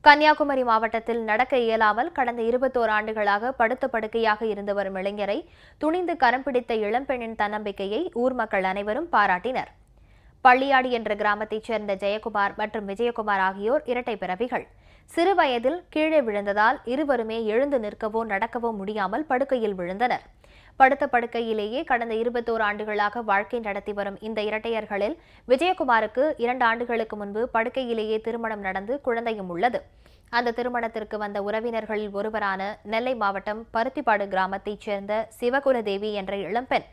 கன்னியாகுமரி மாவட்டத்தில் நடக்க இயலாமல் கடந்த 21 ஆண்டுகளாக படுத்த படுக்கையாக இருந்து வரும் இளைஞரை துணிந்து கரம் பிடித்த இளம்பெண்ணின் தன்னம்பிக்கையை ஊர் மக்கள் அனைவரும் பாராட்டினர். பள்ளியாடி என்ற கிராமத்தைச் சேர்ந்த ஜெயக்குமார் மற்றும் விஜயகுமார் ஆகியோர் இரட்டை பிறவிகள். சிறு வயதில் கீழே விழுந்ததால் இருவருமே எழுந்து நிற்கவோ நடக்கவோ முடியாமல் படுக்கையில் விழுந்தனர். படுத்த படுக்கையிலேயே கடந்த 21 ஆண்டுகளாக வாழ்க்கை நடத்தி வரும் இந்த இரட்டையர்களில் விஜயகுமாருக்கு 2 ஆண்டுகளுக்கு முன்பு படுக்கையிலேயே திருமணம் நடந்து குழந்தையும் உள்ளது. அந்த திருமணத்திற்கு வந்த உறவினர்களில் ஒருவரான நெல்லை மாவட்டம் பருத்திப்பாடு கிராமத்தைச் சேர்ந்த சிவகுலதேவி என்ற இளம்பெண்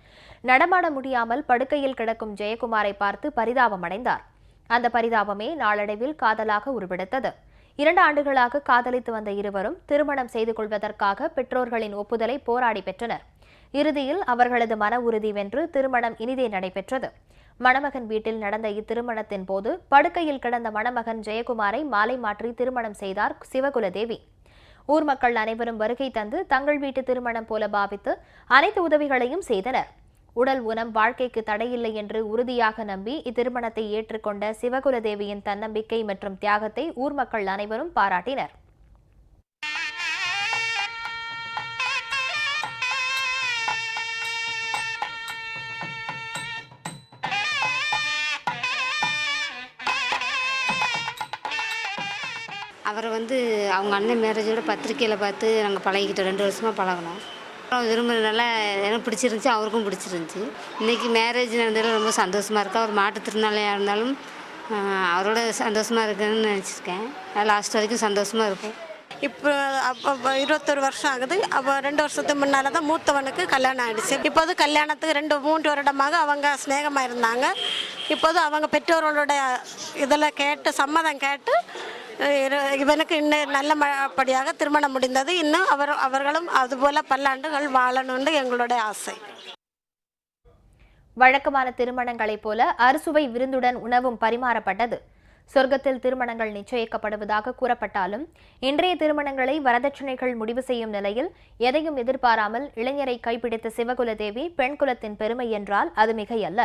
நடமாட முடியாமல் படுக்கையில் கிடக்கும் ஜெயக்குமாரை பார்த்து பரிதாபம் அடைந்தார். அந்த பரிதாபமே நாளடைவில் காதலாக உருவெடுத்தது. 2 ஆண்டுகளாக காதலித்து வந்த இருவரும் திருமணம் செய்து கொள்வதற்காக பெற்றோர்களின் ஒப்புதலை போராடி பெற்றனர். இறுதியில் அவர்களது மன உறுதி வென்று திருமணம் இனிதே நடைபெற்றது. மணமகன் வீட்டில் நடந்த இத்திருமணத்தின் போது படுக்கையில் கிடந்த மணமகன் ஜெயக்குமாரை மாலை மாற்றி திருமணம் செய்தார் சிவகுலதேவி. ஊர் மக்கள் அனைவரும் வருகை தந்து தங்கள் வீட்டு திருமணம் போல பாவித்து அனைத்து உதவிகளையும் செய்தனர். உடல் ஊனம் வாழ்க்கைக்கு தடையில்லை என்று உறுதியாக நம்பி இத்திருமணத்தை ஏற்றுக்கொண்ட சிவகுலதேவியின் தன்னம்பிக்கை மற்றும் தியாகத்தை ஊர் மக்கள் அனைவரும் பாராட்டினர். அவரை அவங்க அண்ணன் மேரேஜோட பத்திரிக்கையில் பார்த்து நாங்கள் பழகிக்கிட்டோம். 2 வருஷமாக பழகினோம். விரும்புறதுனால எனக்கு பிடிச்சிருந்துச்சி, அவருக்கும் பிடிச்சிருந்துச்சி. இன்றைக்கி மேரேஜ் நடந்ததில் ரொம்ப சந்தோஷமாக இருக்குது. அவர் மாற்றுத்திறனாளியாக இருந்தாலும் அவரோட சந்தோஷமாக இருக்குதுன்னு நினச்சிருக்கேன். லாஸ்ட் வரைக்கும் சந்தோஷமாக இருக்கும். இப்போ 21 வருஷம் ஆகுது. அப்போ 2 வருஷத்துக்கு முன்னால் தான் மூத்தவனுக்கு கல்யாணம் ஆகிடுச்சு. இப்போது கல்யாணத்துக்கு 2-3 வருடமாக அவங்க ஸ்நேகமாக இருந்தாங்க. இப்போது அவங்க பெற்றோர்களோட இதில் கேட்டு சம்மதம் கேட்டு இவனுக்கு இன்னும் நல்லபடியாக திருமணம் முடிந்தது. இன்னும் அவர்களும் அதுபோல பல்லாண்டுகள் வாழணும்னு எங்களுடைய ஆசை. வழக்கமான திருமணங்களைப் போல அறுசுவை விருந்துடன் உணவும் பரிமாறப்பட்டது. சொர்க்கத்தில் திருமணங்கள் நிச்சயிக்கப்படுவதாக கூறப்பட்டாலும் இன்றைய திருமணங்களை வரதட்சணைகள் முடிவு செய்யும் நிலையில் எதையும் எதிர்பாராமல் இளைஞரை கைப்பிடித்த சிவகுலதேவி பெண் குலத்தின் பெருமை என்றால் அது மிகையல்ல.